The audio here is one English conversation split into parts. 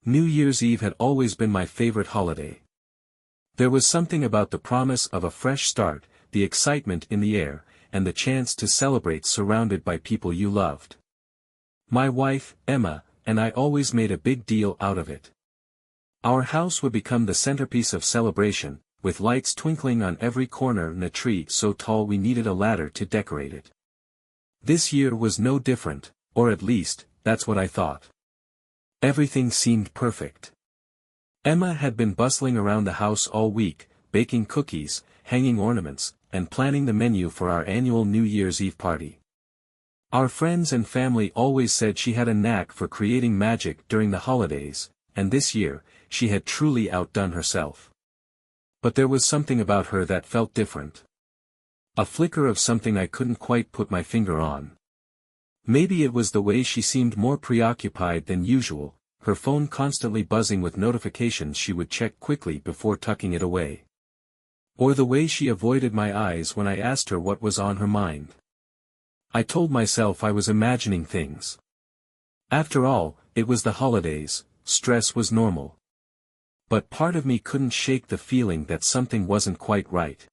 New Year's Eve had always been my favorite holiday. There was something about the promise of a fresh start, the excitement in the air, and the chance to celebrate surrounded by people you loved. My wife, Emma, and I always made a big deal out of it. Our house would become the centerpiece of celebration, with lights twinkling on every corner and a tree so tall we needed a ladder to decorate it. This year was no different, or at least, that's what I thought. Everything seemed perfect. Emma had been bustling around the house all week, baking cookies, hanging ornaments, and planning the menu for our annual New Year's Eve party. Our friends and family always said she had a knack for creating magic during the holidays, and this year, she had truly outdone herself. But there was something about her that felt different. A flicker of something I couldn't quite put my finger on. Maybe it was the way she seemed more preoccupied than usual, her phone constantly buzzing with notifications she would check quickly before tucking it away. Or the way she avoided my eyes when I asked her what was on her mind. I told myself I was imagining things. After all, it was the holidays, stress was normal. But part of me couldn't shake the feeling that something wasn't quite right.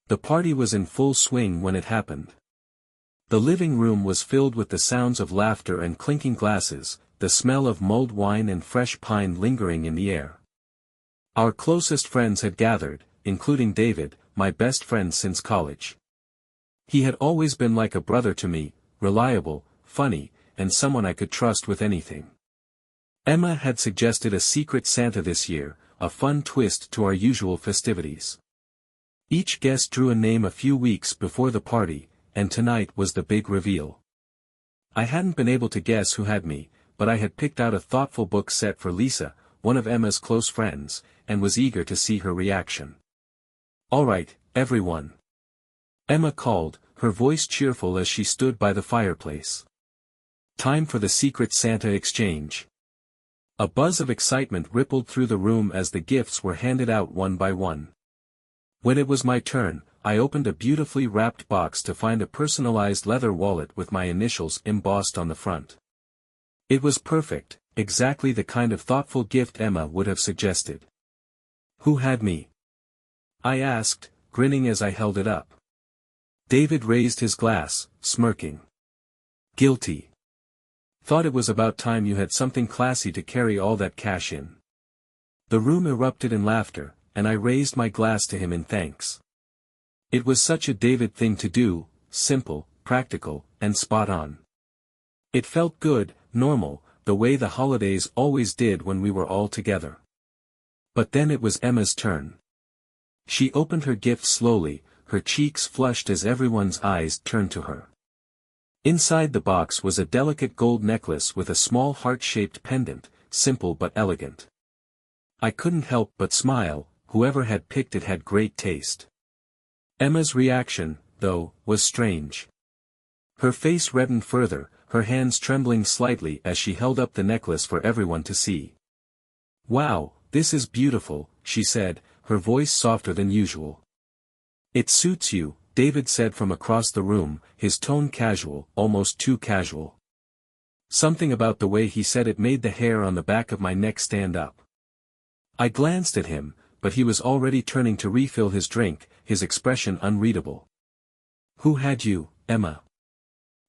The party was in full swing when it happened. The living room was filled with the sounds of laughter and clinking glasses, the smell of mulled wine and fresh pine lingering in the air. Our closest friends had gathered, including David, my best friend since college. He had always been like a brother to me, reliable, funny, and someone I could trust with anything. Emma had suggested a secret Santa this year, a fun twist to our usual festivities. Each guest drew a name a few weeks before the party, and tonight was the big reveal. I hadn't been able to guess who had me, but I had picked out a thoughtful book set for Lisa, one of Emma's close friends, and was eager to see her reaction. "All right, everyone," Emma called, her voice cheerful as she stood by the fireplace. "Time for the Secret Santa exchange." A buzz of excitement rippled through the room as the gifts were handed out one by one. When it was my turn, I opened a beautifully wrapped box to find a personalized leather wallet with my initials embossed on the front. It was perfect, exactly the kind of thoughtful gift Emma would have suggested. "Who had me?" I asked, grinning as I held it up. David raised his glass, smirking. "Guilty. Thought it was about time you had something classy to carry all that cash in." The room erupted in laughter, and I raised my glass to him in thanks. It was such a David thing to do, simple, practical, and spot on. It felt good, normal, the way the holidays always did when we were all together. But then it was Emma's turn. She opened her gift slowly, her cheeks flushed as everyone's eyes turned to her. Inside the box was a delicate gold necklace with a small heart-shaped pendant, simple but elegant. I couldn't help but smile, whoever had picked it had great taste. Emma's reaction, though, was strange. Her face reddened further, her hands trembling slightly as she held up the necklace for everyone to see. "Wow, this is beautiful," she said, her voice softer than usual. "It suits you," David said from across the room, his tone casual, almost too casual. Something about the way he said it made the hair on the back of my neck stand up. I glanced at him, but he was already turning to refill his drink, his expression unreadable. "Who had you, Emma?"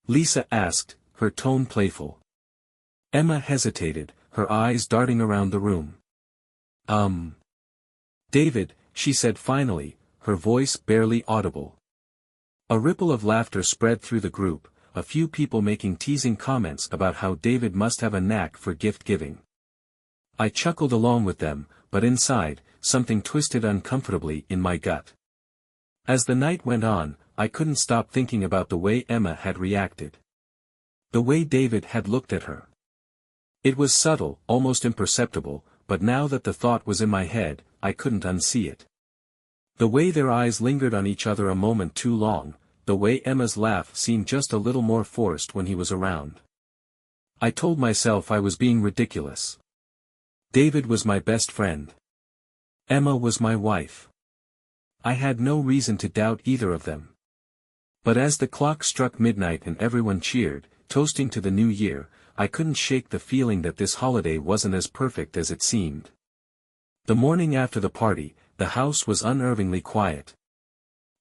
Lisa asked, her tone playful. Emma hesitated, her eyes darting around the room. David," she said finally, her voice barely audible. A ripple of laughter spread through the group, a few people making teasing comments about how David must have a knack for gift-giving. I chuckled along with them, but inside, something twisted uncomfortably in my gut. As the night went on, I couldn't stop thinking about the way Emma had reacted. The way David had looked at her. It was subtle, almost imperceptible, but now that the thought was in my head, I couldn't unsee it. The way their eyes lingered on each other a moment too long, the way Emma's laugh seemed just a little more forced when he was around. I told myself I was being ridiculous. David was my best friend. Emma was my wife. I had no reason to doubt either of them. But as the clock struck midnight and everyone cheered, toasting to the new year, I couldn't shake the feeling that this holiday wasn't as perfect as it seemed. The morning after the party, the house was unnervingly quiet.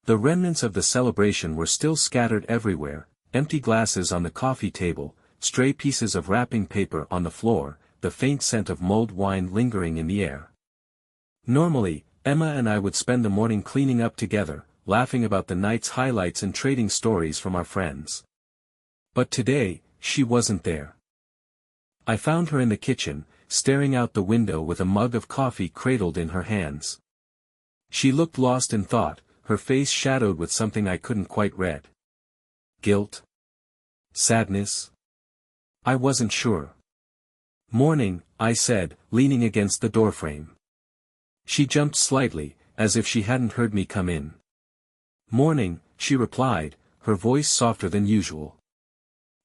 The remnants of the celebration were still scattered everywhere, empty glasses on the coffee table, stray pieces of wrapping paper on the floor, the faint scent of mulled wine lingering in the air. Normally, Emma and I would spend the morning cleaning up together, laughing about the night's highlights and trading stories from our friends. But today, she wasn't there. I found her in the kitchen, staring out the window with a mug of coffee cradled in her hands. She looked lost in thought, her face shadowed with something I couldn't quite read. Guilt? Sadness? I wasn't sure. "Morning," I said, leaning against the doorframe. She jumped slightly, as if she hadn't heard me come in. "Morning," she replied, her voice softer than usual.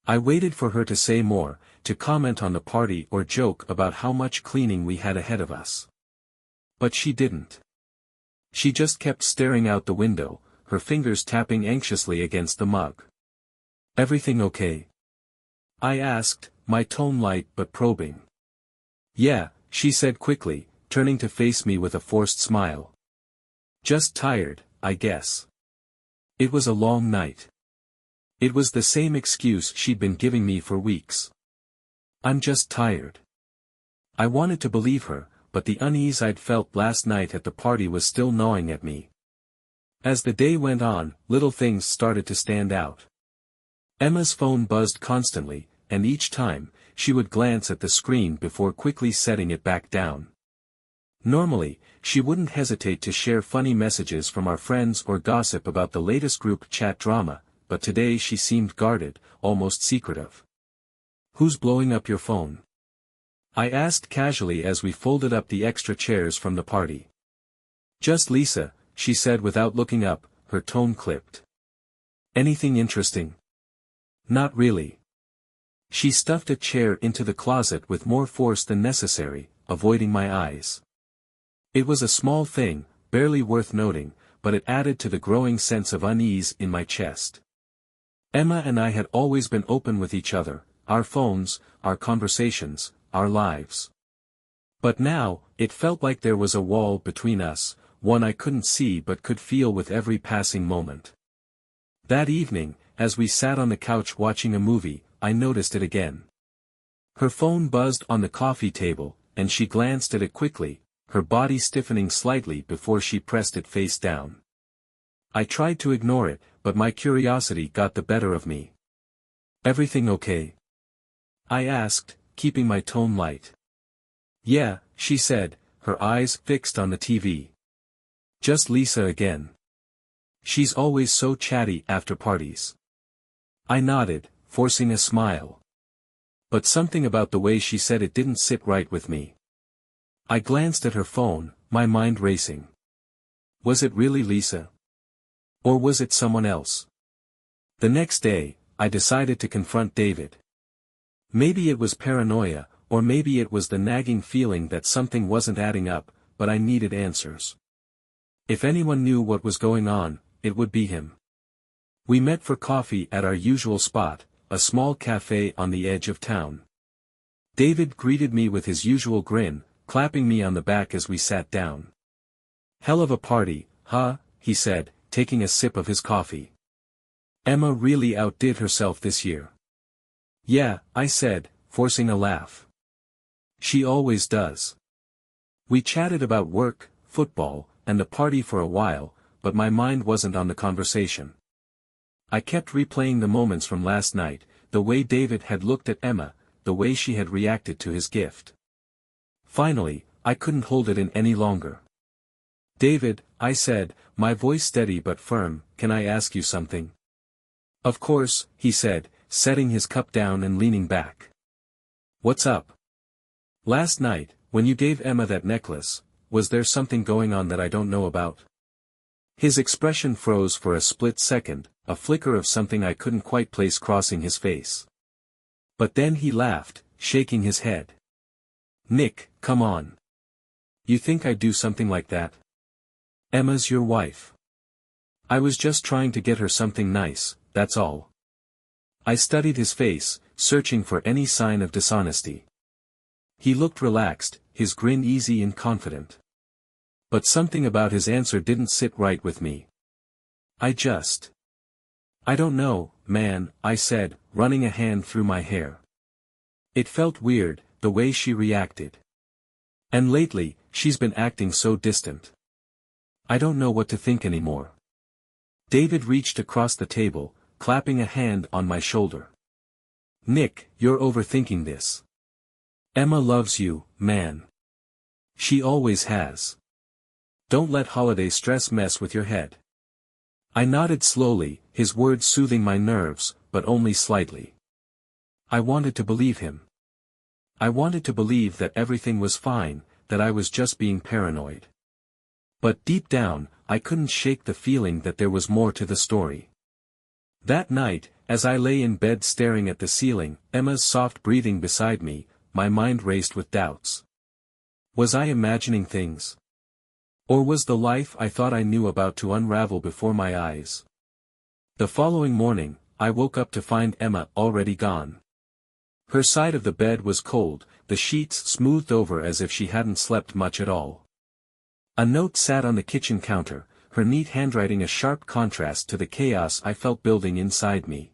I waited for her to say more, to comment on the party or joke about how much cleaning we had ahead of us. But she didn't. She just kept staring out the window, her fingers tapping anxiously against the mug. "Everything okay?" I asked, my tone light but probing. "Yeah," she said quickly, turning to face me with a forced smile. "Just tired, I guess. It was a long night." It was the same excuse she'd been giving me for weeks. "I'm just tired." I wanted to believe her, but the unease I'd felt last night at the party was still gnawing at me. As the day went on, little things started to stand out. Emma's phone buzzed constantly, and each time, she would glance at the screen before quickly setting it back down. Normally, she wouldn't hesitate to share funny messages from our friends or gossip about the latest group chat drama, but today she seemed guarded, almost secretive. "Who's blowing up your phone?" I asked casually as we folded up the extra chairs from the party. "Just Lisa," she said without looking up, her tone clipped. "Anything interesting?" "Not really." She stuffed a chair into the closet with more force than necessary, avoiding my eyes. It was a small thing, barely worth noting, but it added to the growing sense of unease in my chest. Emma and I had always been open with each other, our phones, our conversations, our lives. But now, it felt like there was a wall between us, one I couldn't see but could feel with every passing moment. That evening, as we sat on the couch watching a movie, I noticed it again. Her phone buzzed on the coffee table, and she glanced at it quickly, her body stiffening slightly before she pressed it face down. I tried to ignore it, but my curiosity got the better of me. "Everything okay?" I asked, keeping my tone light. "Yeah," she said, her eyes fixed on the TV. "Just Lisa again. She's always so chatty after parties." I nodded, forcing a smile. But something about the way she said it didn't sit right with me. I glanced at her phone, my mind racing. Was it really Lisa? Or was it someone else? The next day, I decided to confront David. Maybe it was paranoia, or maybe it was the nagging feeling that something wasn't adding up, but I needed answers. If anyone knew what was going on, it would be him. We met for coffee at our usual spot, a small cafe on the edge of town. David greeted me with his usual grin, clapping me on the back as we sat down. "Hell of a party, huh?" he said, taking a sip of his coffee. "Emma really outdid herself this year." "Yeah," I said, forcing a laugh. "She always does." We chatted about work, football, and the party for a while, but my mind wasn't on the conversation. I kept replaying the moments from last night, the way David had looked at Emma, the way she had reacted to his gift. Finally, I couldn't hold it in any longer. "David," I said, my voice steady but firm, "can I ask you something?" "Of course," he said, setting his cup down and leaning back. "What's up?" "Last night, when you gave Emma that necklace, was there something going on that I don't know about?" His expression froze for a split second, a flicker of something I couldn't quite place crossing his face. But then he laughed, shaking his head. "Nick, come on. You think I'd do something like that? Emma's your wife." "I was just trying to get her something nice, that's all." I studied his face, searching for any sign of dishonesty. He looked relaxed, his grin easy and confident. But something about his answer didn't sit right with me. I don't know, man, I said, running a hand through my hair. It felt weird, the way she reacted. And lately, she's been acting so distant. I don't know what to think anymore. David reached across the table, clapping a hand on my shoulder. Nick, you're overthinking this. Emma loves you, man. She always has. Don't let holiday stress mess with your head. I nodded slowly, his words soothing my nerves, but only slightly. I wanted to believe him. I wanted to believe that everything was fine, that I was just being paranoid. But deep down, I couldn't shake the feeling that there was more to the story. That night, as I lay in bed staring at the ceiling, Emma's soft breathing beside me, my mind raced with doubts. Was I imagining things? Or was the life I thought I knew about to unravel before my eyes? The following morning, I woke up to find Emma already gone. Her side of the bed was cold, the sheets smoothed over as if she hadn't slept much at all. A note sat on the kitchen counter, her neat handwriting a sharp contrast to the chaos I felt building inside me.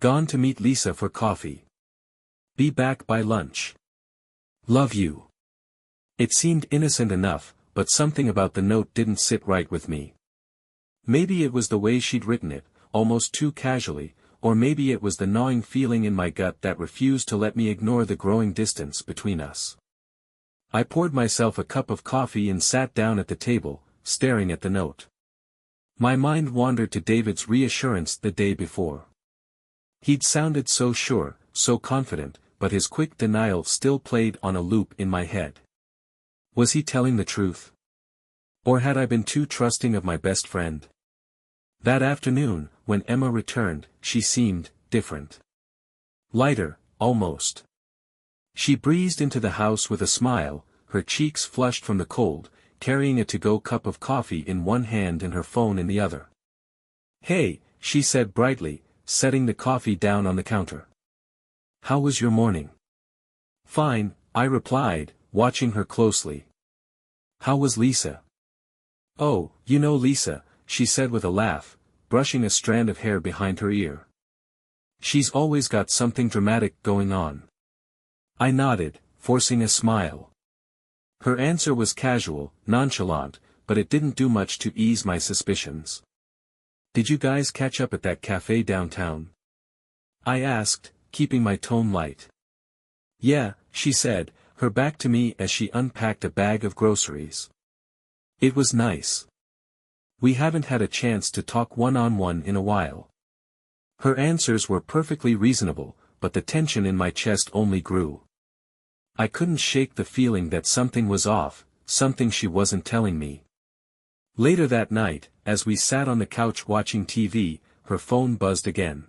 Gone to meet Lisa for coffee. Be back by lunch. Love you. It seemed innocent enough, but something about the note didn't sit right with me. Maybe it was the way she'd written it, almost too casually, or maybe it was the gnawing feeling in my gut that refused to let me ignore the growing distance between us. I poured myself a cup of coffee and sat down at the table, staring at the note. My mind wandered to David's reassurance the day before. He'd sounded so sure, so confident, but his quick denial still played on a loop in my head. Was he telling the truth? Or had I been too trusting of my best friend? That afternoon, when Emma returned, she seemed different. Lighter, almost. She breezed into the house with a smile, her cheeks flushed from the cold, carrying a to-go cup of coffee in one hand and her phone in the other. Hey, she said brightly, setting the coffee down on the counter. How was your morning? Fine, I replied, watching her closely. How was Lisa? Oh, you know Lisa, she said with a laugh, brushing a strand of hair behind her ear. She's always got something dramatic going on. I nodded, forcing a smile. Her answer was casual, nonchalant, but it didn't do much to ease my suspicions. Did you guys catch up at that cafe downtown? I asked, keeping my tone light. Yeah, she said, her back to me as she unpacked a bag of groceries. It was nice. We haven't had a chance to talk one-on-one in a while. Her answers were perfectly reasonable, but the tension in my chest only grew. I couldn't shake the feeling that something was off, something she wasn't telling me. Later that night, as we sat on the couch watching TV, her phone buzzed again.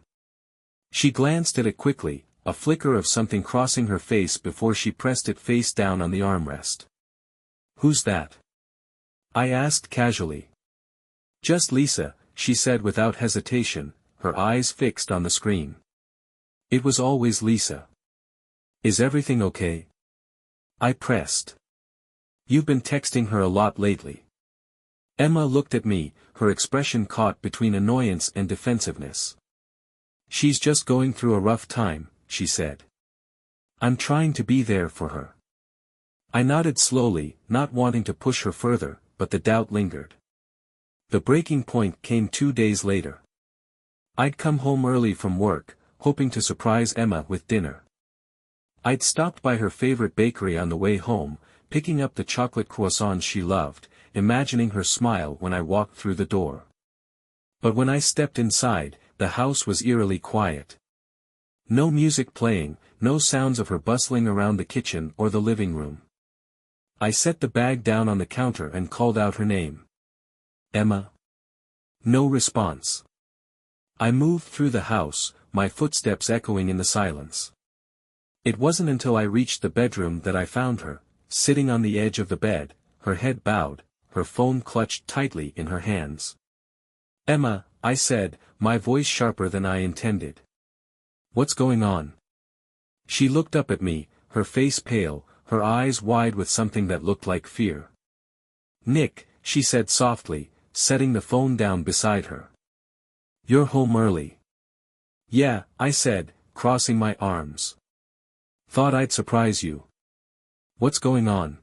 She glanced at it quickly, a flicker of something crossing her face before she pressed it face down on the armrest. Who's that? I asked casually. Just Lisa, she said without hesitation, her eyes fixed on the screen. It was always Lisa. Is everything okay? I pressed. You've been texting her a lot lately. Emma looked at me, her expression caught between annoyance and defensiveness. She's just going through a rough time, she said. I'm trying to be there for her. I nodded slowly, not wanting to push her further, but the doubt lingered. The breaking point came 2 days later. I'd come home early from work, hoping to surprise Emma with dinner. I'd stopped by her favorite bakery on the way home, picking up the chocolate croissants she loved, imagining her smile when I walked through the door. But when I stepped inside, the house was eerily quiet. No music playing, no sounds of her bustling around the kitchen or the living room. I set the bag down on the counter and called out her name. Emma? No response. I moved through the house, my footsteps echoing in the silence. It wasn't until I reached the bedroom that I found her, sitting on the edge of the bed, her head bowed, her phone clutched tightly in her hands. Emma, I said, my voice sharper than I intended. What's going on? She looked up at me, her face pale, her eyes wide with something that looked like fear. Nick, she said softly, setting the phone down beside her. You're home early. Yeah, I said, crossing my arms. Thought I'd surprise you. What's going on?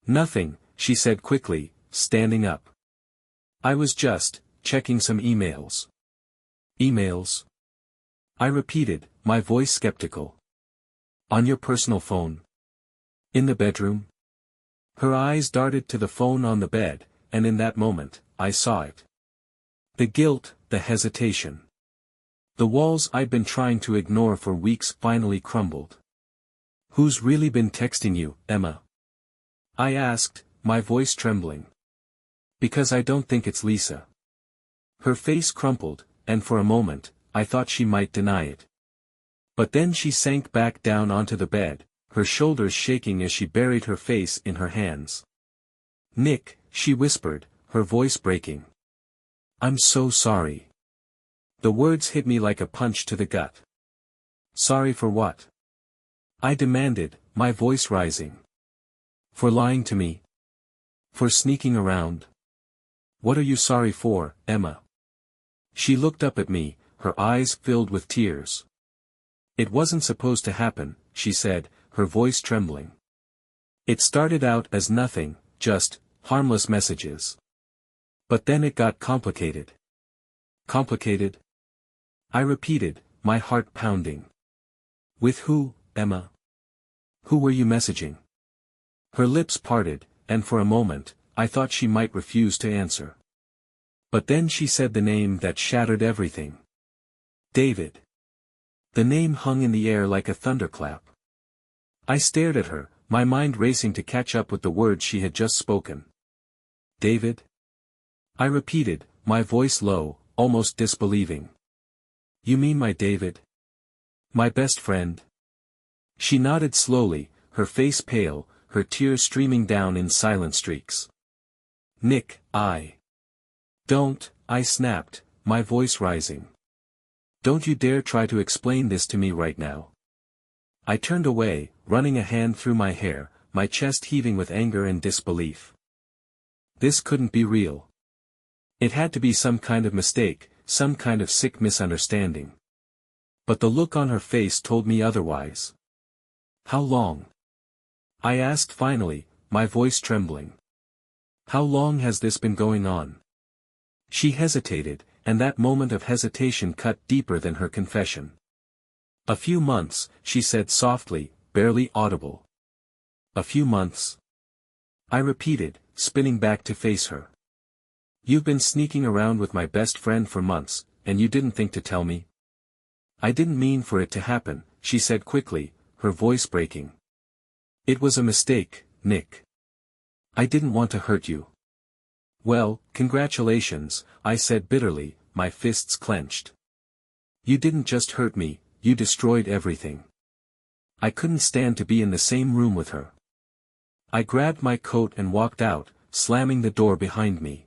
Nothing, she said quickly, standing up. I was just checking some emails. Emails? I repeated, my voice skeptical. On your personal phone? In the bedroom? Her eyes darted to the phone on the bed, and in that moment, I saw it. The guilt, the hesitation. The walls I'd been trying to ignore for weeks finally crumbled. Who's really been texting you, Emma? I asked, my voice trembling. Because I don't think it's Lisa. Her face crumpled, and for a moment, I thought she might deny it. But then she sank back down onto the bed, her shoulders shaking as she buried her face in her hands. Nick, she whispered, her voice breaking. I'm so sorry. The words hit me like a punch to the gut. Sorry for what? I demanded, my voice rising. For lying to me? For sneaking around? What are you sorry for, Emma? She looked up at me, her eyes filled with tears. It wasn't supposed to happen, she said, her voice trembling. It started out as nothing, just harmless messages. But then it got complicated. Complicated? I repeated, my heart pounding. With who, Emma? Who were you messaging? Her lips parted, and for a moment, I thought she might refuse to answer. But then she said the name that shattered everything. David. The name hung in the air like a thunderclap. I stared at her, my mind racing to catch up with the words she had just spoken. David? I repeated, my voice low, almost disbelieving. You mean my David? My best friend? She nodded slowly, her face pale, her tears streaming down in silent streaks. Nick, Don't, I snapped, my voice rising. Don't you dare try to explain this to me right now. I turned away, running a hand through my hair, my chest heaving with anger and disbelief. This couldn't be real. It had to be some kind of mistake, some kind of sick misunderstanding. But the look on her face told me otherwise. How long? I asked finally, my voice trembling. How long has this been going on? She hesitated, and that moment of hesitation cut deeper than her confession. A few months, she said softly, barely audible. A few months? I repeated, spinning back to face her. You've been sneaking around with my best friend for months, and you didn't think to tell me? I didn't mean for it to happen, she said quickly, her voice breaking. It was a mistake, Nick. I didn't want to hurt you. Well, congratulations, I said bitterly, my fists clenched. You didn't just hurt me, you destroyed everything. I couldn't stand to be in the same room with her. I grabbed my coat and walked out, slamming the door behind me.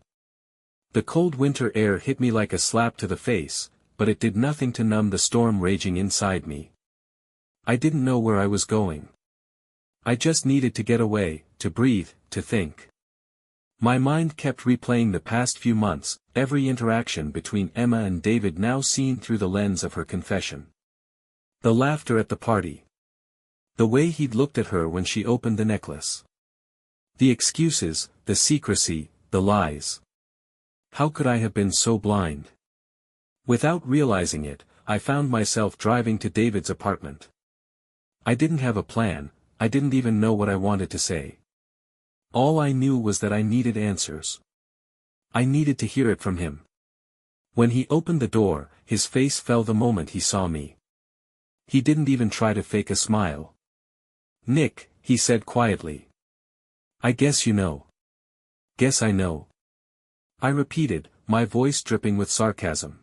The cold winter air hit me like a slap to the face, but it did nothing to numb the storm raging inside me. I didn't know where I was going. I just needed to get away, to breathe, to think. My mind kept replaying the past few months, every interaction between Emma and David now seen through the lens of her confession. The laughter at the party. The way he'd looked at her when she opened the necklace. The excuses, the secrecy, the lies. How could I have been so blind? Without realizing it, I found myself driving to David's apartment. I didn't have a plan, I didn't even know what I wanted to say. All I knew was that I needed answers. I needed to hear it from him. When he opened the door, his face fell the moment he saw me. He didn't even try to fake a smile. Nick, he said quietly. I guess you know. Guess I know. I repeated, my voice dripping with sarcasm.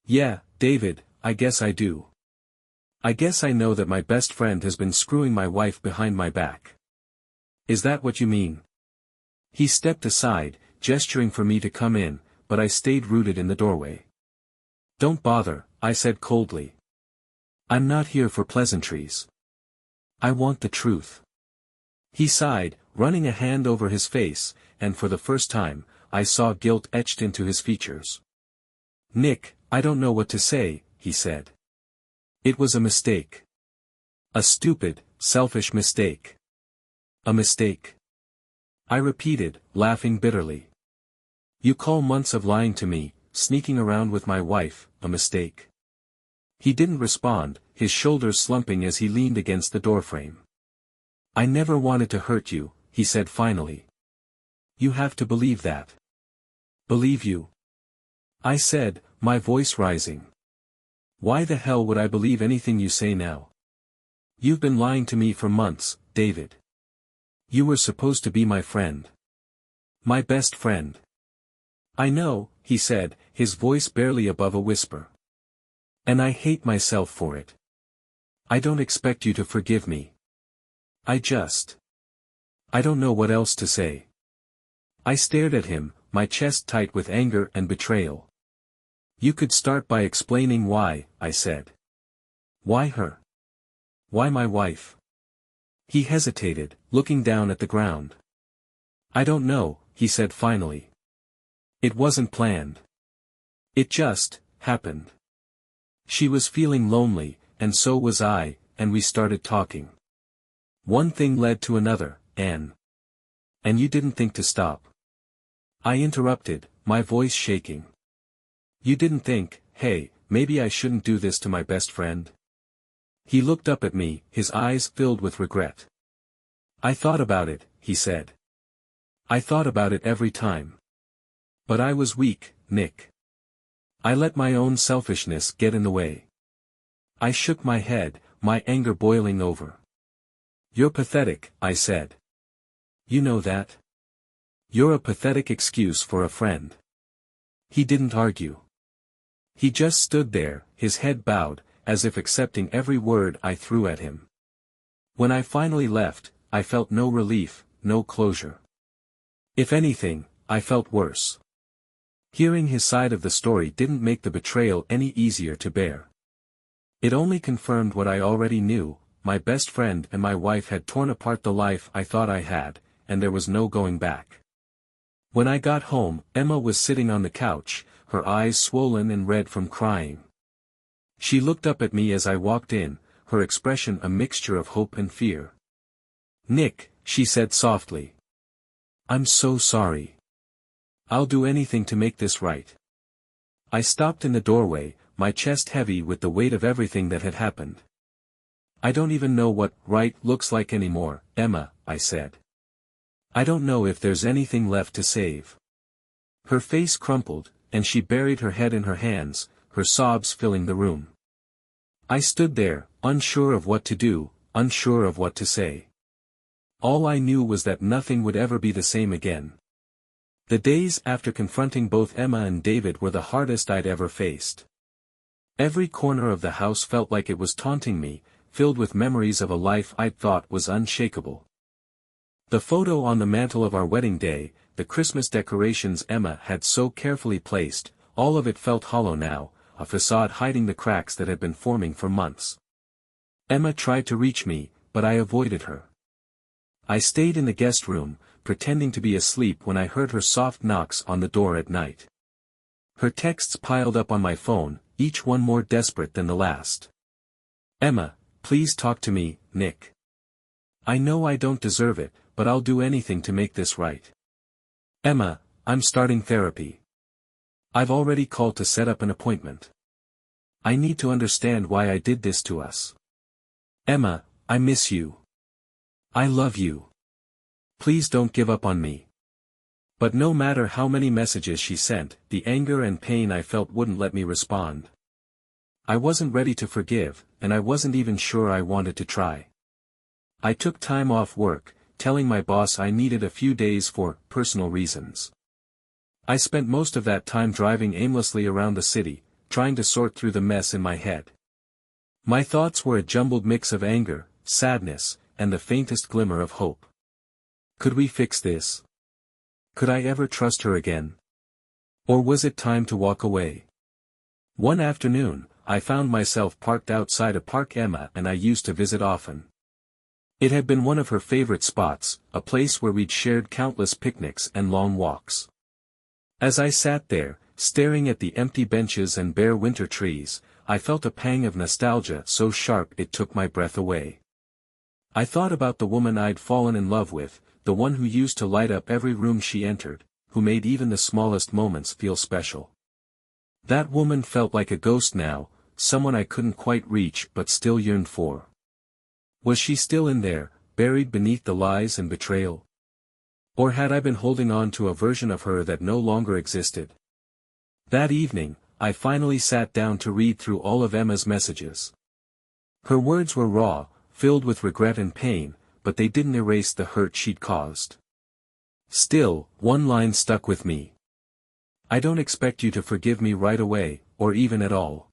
Yeah, David, I guess I do. I guess I know that my best friend has been screwing my wife behind my back. Is that what you mean? He stepped aside, gesturing for me to come in, but I stayed rooted in the doorway. Don't bother, I said coldly. I'm not here for pleasantries. I want the truth. He sighed, running a hand over his face, and for the first time, I saw guilt etched into his features. Nick, I don't know what to say, he said. It was a mistake. A stupid, selfish mistake. A mistake. I repeated, laughing bitterly. You call months of lying to me, sneaking around with my wife, a mistake? He didn't respond, his shoulders slumping as he leaned against the doorframe. I never wanted to hurt you, he said finally. You have to believe that. Believe you? I said, my voice rising. Why the hell would I believe anything you say now? You've been lying to me for months, David. You were supposed to be my friend. My best friend. I know, he said, his voice barely above a whisper. And I hate myself for it. I don't expect you to forgive me. I don't know what else to say. I stared at him, my chest tight with anger and betrayal. You could start by explaining why, I said. Why her? Why my wife? He hesitated, looking down at the ground. I don't know, he said finally. It wasn't planned. It just happened. She was feeling lonely, and so was I, and we started talking. One thing led to another, Anne. And you didn't think to stop. I interrupted, my voice shaking. You didn't think, hey, maybe I shouldn't do this to my best friend? He looked up at me, his eyes filled with regret. I thought about it, he said. I thought about it every time. But I was weak, Nick. I let my own selfishness get in the way. I shook my head, my anger boiling over. You're pathetic, I said. You know that? You're a pathetic excuse for a friend. He didn't argue. He just stood there, his head bowed, as if accepting every word I threw at him. When I finally left, I felt no relief, no closure. If anything, I felt worse. Hearing his side of the story didn't make the betrayal any easier to bear. It only confirmed what I already knew, my best friend and my wife had torn apart the life I thought I had, and there was no going back. When I got home, Emma was sitting on the couch, her eyes swollen and red from crying. She looked up at me as I walked in, her expression a mixture of hope and fear. Nick, she said softly. I'm so sorry. I'll do anything to make this right. I stopped in the doorway, my chest heavy with the weight of everything that had happened. I don't even know what right looks like anymore, Emma, I said. I don't know if there's anything left to save. Her face crumpled, and she buried her head in her hands, her sobs filling the room. I stood there, unsure of what to do, unsure of what to say. All I knew was that nothing would ever be the same again. The days after confronting both Emma and David were the hardest I'd ever faced. Every corner of the house felt like it was taunting me, filled with memories of a life I'd thought was unshakable. The photo on the mantel of our wedding day, the Christmas decorations Emma had so carefully placed, all of it felt hollow now, a facade hiding the cracks that had been forming for months. Emma tried to reach me, but I avoided her. I stayed in the guest room, pretending to be asleep when I heard her soft knocks on the door at night. Her texts piled up on my phone, each one more desperate than the last. Emma, please talk to me, Nick. I know I don't deserve it, but I'll do anything to make this right. Emma, I'm starting therapy. I've already called to set up an appointment. I need to understand why I did this to us. Emma, I miss you. I love you. Please don't give up on me. But no matter how many messages she sent, the anger and pain I felt wouldn't let me respond. I wasn't ready to forgive, and I wasn't even sure I wanted to try. I took time off work, telling my boss I needed a few days for personal reasons. I spent most of that time driving aimlessly around the city, trying to sort through the mess in my head. My thoughts were a jumbled mix of anger, sadness, and the faintest glimmer of hope. Could we fix this? Could I ever trust her again? Or was it time to walk away? One afternoon, I found myself parked outside a park Emma and I used to visit often. It had been one of her favorite spots, a place where we'd shared countless picnics and long walks. As I sat there, staring at the empty benches and bare winter trees, I felt a pang of nostalgia so sharp it took my breath away. I thought about the woman I'd fallen in love with, the one who used to light up every room she entered, who made even the smallest moments feel special. That woman felt like a ghost now, someone I couldn't quite reach but still yearned for. Was she still in there, buried beneath the lies and betrayal? Or had I been holding on to a version of her that no longer existed? That evening, I finally sat down to read through all of Emma's messages. Her words were raw, filled with regret and pain, but they didn't erase the hurt she'd caused. Still, one line stuck with me. I don't expect you to forgive me right away, or even at all.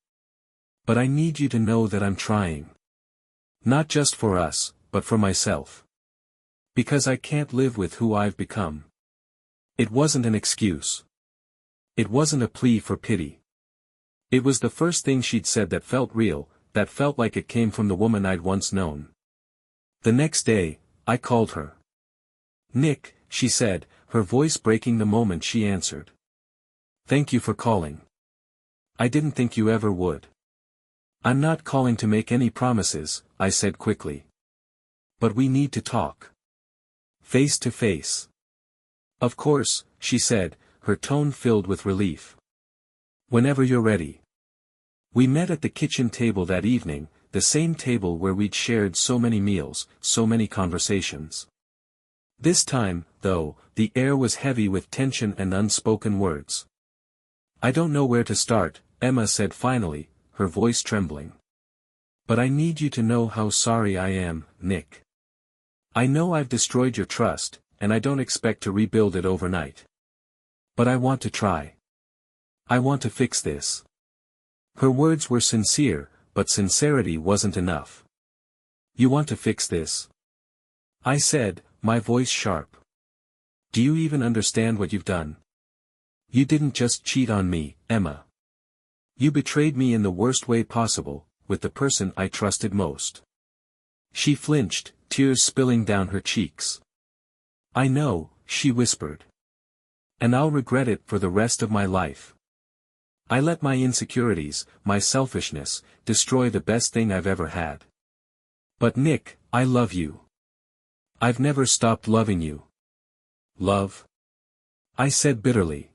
But I need you to know that I'm trying. Not just for us, but for myself. Because I can't live with who I've become. It wasn't an excuse. It wasn't a plea for pity. It was the first thing she'd said that felt real, that felt like it came from the woman I'd once known. The next day, I called her. "Nick," she said, her voice breaking the moment she answered. "Thank you for calling. I didn't think you ever would." "I'm not calling to make any promises," I said quickly. "But we need to talk. Face to face." "Of course," she said, her tone filled with relief. "Whenever you're ready." We met at the kitchen table that evening, the same table where we'd shared so many meals, so many conversations. This time, though, the air was heavy with tension and unspoken words. "I don't know where to start," Emma said finally, her voice trembling. "But I need you to know how sorry I am, Nick. I know I've destroyed your trust, and I don't expect to rebuild it overnight. But I want to try. I want to fix this." Her words were sincere, but sincerity wasn't enough. "You want to fix this?" I said, my voice sharp. "Do you even understand what you've done? You didn't just cheat on me, Emma. You betrayed me in the worst way possible, with the person I trusted most." She flinched, tears spilling down her cheeks. "I know," she whispered. "And I'll regret it for the rest of my life. I let my insecurities, my selfishness, destroy the best thing I've ever had. But Nick, I love you. I've never stopped loving you." "Love?" I said bitterly.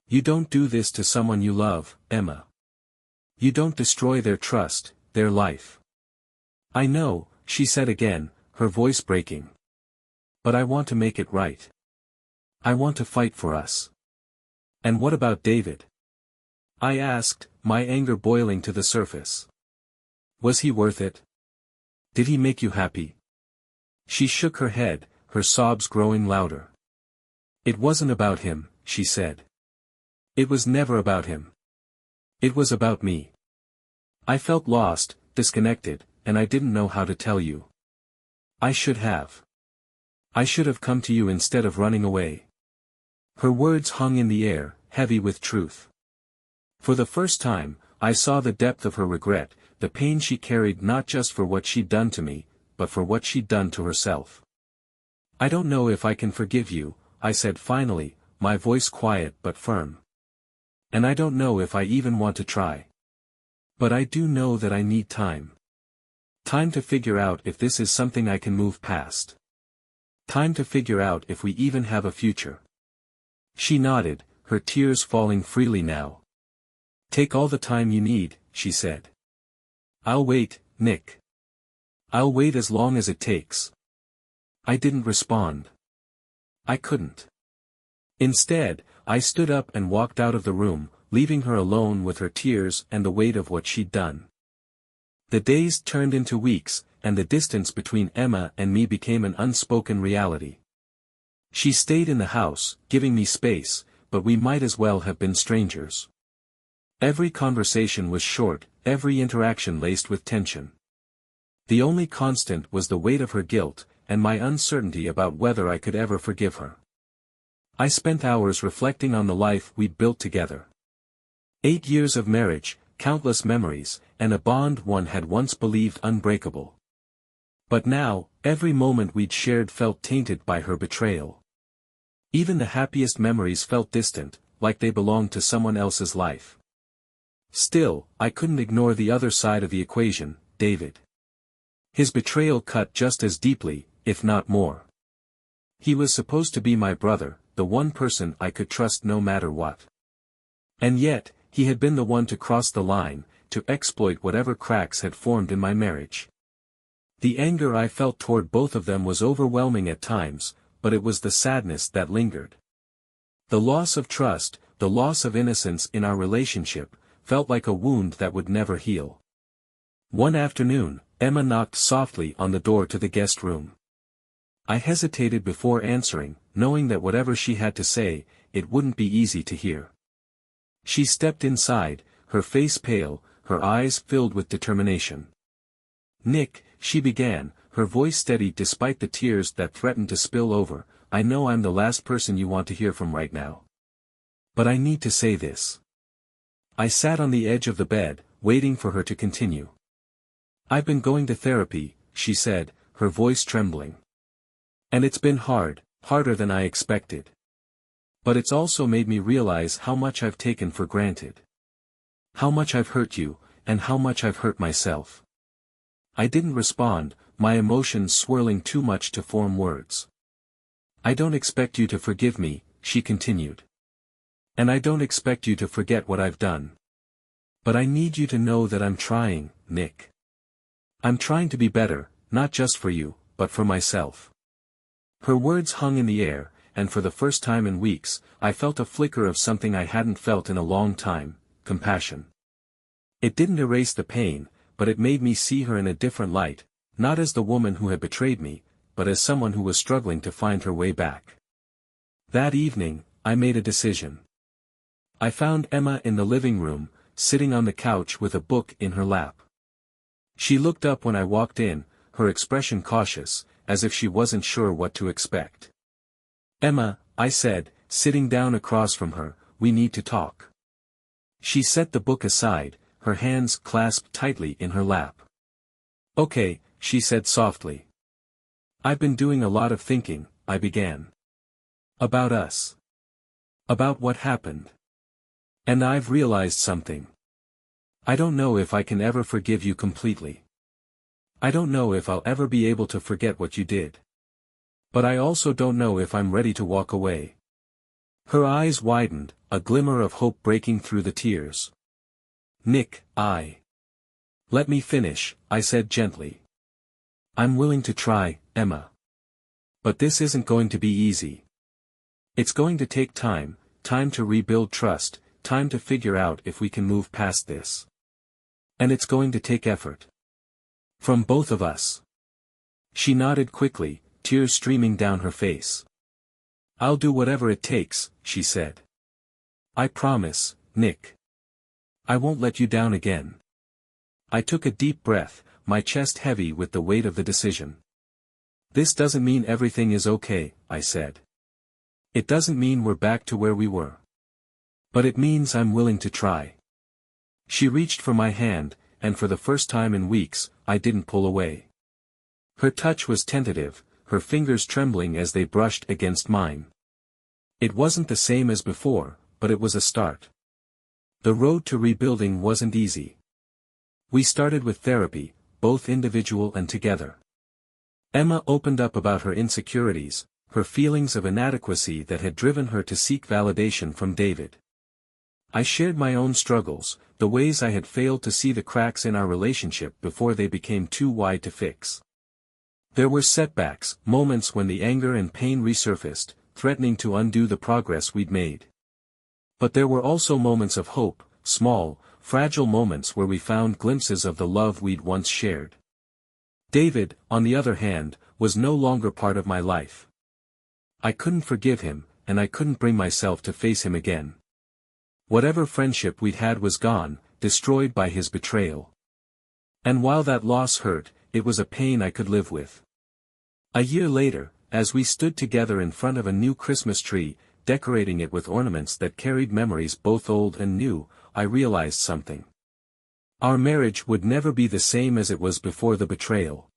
"You don't do this to someone you love, Emma. You don't destroy their trust, their life." "I know," she said again, her voice breaking. "But I want to make it right. I want to fight for us." "And what about David?" I asked, my anger boiling to the surface. "Was he worth it? Did he make you happy?" She shook her head, her sobs growing louder. "It wasn't about him," she said. "It was never about him. It was about me. I felt lost, disconnected, and I didn't know how to tell you. I should have. I should have come to you instead of running away." Her words hung in the air, heavy with truth. For the first time, I saw the depth of her regret, the pain she carried not just for what she'd done to me, but for what she'd done to herself. "I don't know if I can forgive you," I said finally, my voice quiet but firm. "And I don't know if I even want to try. But I do know that I need time. Time to figure out if this is something I can move past. Time to figure out if we even have a future." She nodded, her tears falling freely now. "Take all the time you need," she said. "I'll wait, Nick. I'll wait as long as it takes." I didn't respond. I couldn't. Instead, I stood up and walked out of the room, leaving her alone with her tears and the weight of what she'd done. The days turned into weeks, and the distance between Emma and me became an unspoken reality. She stayed in the house, giving me space, but we might as well have been strangers. Every conversation was short, every interaction laced with tension. The only constant was the weight of her guilt, and my uncertainty about whether I could ever forgive her. I spent hours reflecting on the life we'd built together. 8 years of marriage, countless memories, and a bond one had once believed unbreakable. But now, every moment we'd shared felt tainted by her betrayal. Even the happiest memories felt distant, like they belonged to someone else's life. Still, I couldn't ignore the other side of the equation, David. His betrayal cut just as deeply, if not more. He was supposed to be my brother, the one person I could trust no matter what. And yet, he had been the one to cross the line, to exploit whatever cracks had formed in my marriage. The anger I felt toward both of them was overwhelming at times, but it was the sadness that lingered. The loss of trust, the loss of innocence in our relationship, felt like a wound that would never heal. One afternoon, Emma knocked softly on the door to the guest room. I hesitated before answering, knowing that whatever she had to say, it wouldn't be easy to hear. She stepped inside, her face pale, her eyes filled with determination. "Nick," she began, her voice steady despite the tears that threatened to spill over, "I know I'm the last person you want to hear from right now. But I need to say this." I sat on the edge of the bed, waiting for her to continue. "I've been going to therapy," she said, her voice trembling. "And it's been hard, harder than I expected. But it's also made me realize how much I've taken for granted. How much I've hurt you, and how much I've hurt myself." I didn't respond, my emotions swirling too much to form words. "I don't expect you to forgive me," she continued. "And I don't expect you to forget what I've done. But I need you to know that I'm trying, Nick. I'm trying to be better, not just for you, but for myself." Her words hung in the air, and for the first time in weeks, I felt a flicker of something I hadn't felt in a long time, compassion. It didn't erase the pain, but it made me see her in a different light, not as the woman who had betrayed me, but as someone who was struggling to find her way back. That evening, I made a decision. I found Emma in the living room, sitting on the couch with a book in her lap. She looked up when I walked in, her expression cautious, as if she wasn't sure what to expect. "Emma," I said, sitting down across from her, "we need to talk." She set the book aside, her hands clasped tightly in her lap. "Okay," she said softly. "I've been doing a lot of thinking," I began. "About us. About what happened. And I've realized something. I don't know if I can ever forgive you completely. I don't know if I'll ever be able to forget what you did. But I also don't know if I'm ready to walk away." Her eyes widened, a glimmer of hope breaking through the tears. "Nick, Let me finish," I said gently. "I'm willing to try, Emma. But this isn't going to be easy. It's going to take time, time to rebuild trust, time to figure out if we can move past this. And it's going to take effort. From both of us." She nodded quickly, tears streaming down her face. "I'll do whatever it takes," she said. "I promise, Nick. I won't let you down again." I took a deep breath, my chest heavy with the weight of the decision. "This doesn't mean everything is okay," I said. "It doesn't mean we're back to where we were. But it means I'm willing to try." She reached for my hand, and for the first time in weeks, I didn't pull away. Her touch was tentative, her fingers trembling as they brushed against mine. It wasn't the same as before, but it was a start. The road to rebuilding wasn't easy. We started with therapy, both individual and together. Emma opened up about her insecurities, her feelings of inadequacy that had driven her to seek validation from David. I shared my own struggles, the ways I had failed to see the cracks in our relationship before they became too wide to fix. There were setbacks, moments when the anger and pain resurfaced, threatening to undo the progress we'd made. But there were also moments of hope, small, fragile moments where we found glimpses of the love we'd once shared. David, on the other hand, was no longer part of my life. I couldn't forgive him, and I couldn't bring myself to face him again. Whatever friendship we'd had was gone, destroyed by his betrayal. And while that loss hurt, it was a pain I could live with. A year later, as we stood together in front of a new Christmas tree, decorating it with ornaments that carried memories both old and new, I realized something. Our marriage would never be the same as it was before the betrayal.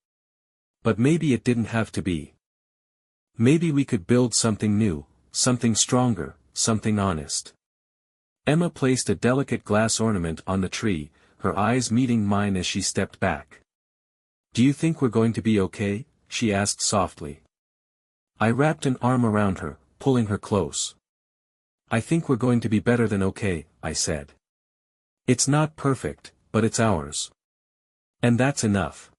But maybe it didn't have to be. Maybe we could build something new, something stronger, something honest. Emma placed a delicate glass ornament on the tree, her eyes meeting mine as she stepped back. "Do you think we're going to be okay?" she asked softly. I wrapped an arm around her, pulling her close. "I think we're going to be better than okay," I said. "It's not perfect, but it's ours. And that's enough."